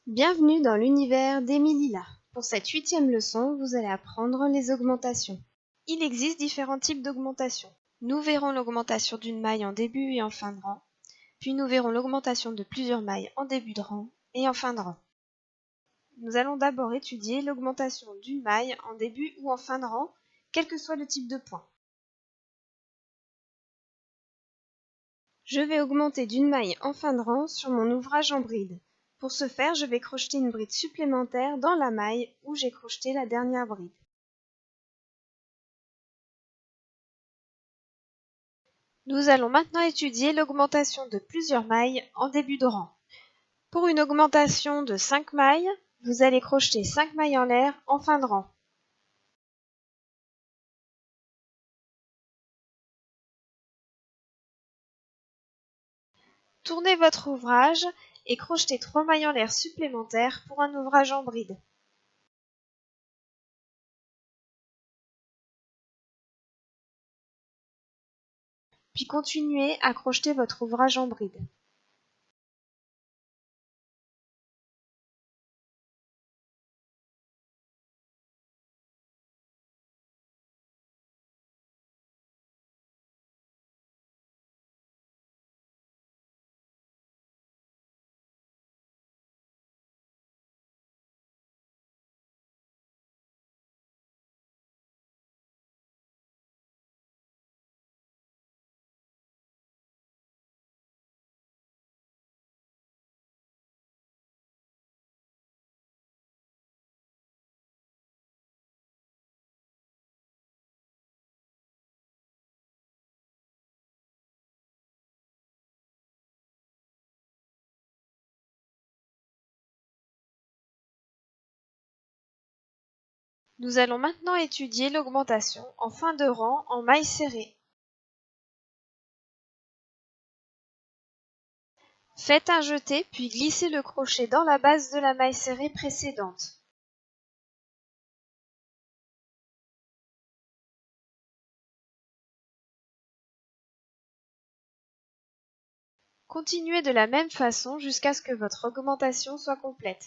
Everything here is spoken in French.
Bienvenue dans l'univers d'Emily. Pour cette 8e leçon, vous allez apprendre les augmentations. Il existe différents types d'augmentations. Nous verrons l'augmentation d'une maille en début et en fin de rang, puis nous verrons l'augmentation de plusieurs mailles en début de rang et en fin de rang. Nous allons d'abord étudier l'augmentation d'une maille en début ou en fin de rang, quel que soit le type de point. Je vais augmenter d'une maille en fin de rang sur mon ouvrage en bride. Pour ce faire, je vais crocheter une bride supplémentaire dans la maille où j'ai crocheté la dernière bride. Nous allons maintenant étudier l'augmentation de plusieurs mailles en début de rang. Pour une augmentation de 5 mailles, vous allez crocheter 5 mailles en l'air en fin de rang. Tournez votre ouvrage et crochetez 3 mailles en l'air supplémentaires pour un ouvrage en bride. Puis continuez à crocheter votre ouvrage en bride. Nous allons maintenant étudier l'augmentation en fin de rang en mailles serrées. Faites un jeté puis glissez le crochet dans la base de la maille serrée précédente. Continuez de la même façon jusqu'à ce que votre augmentation soit complète.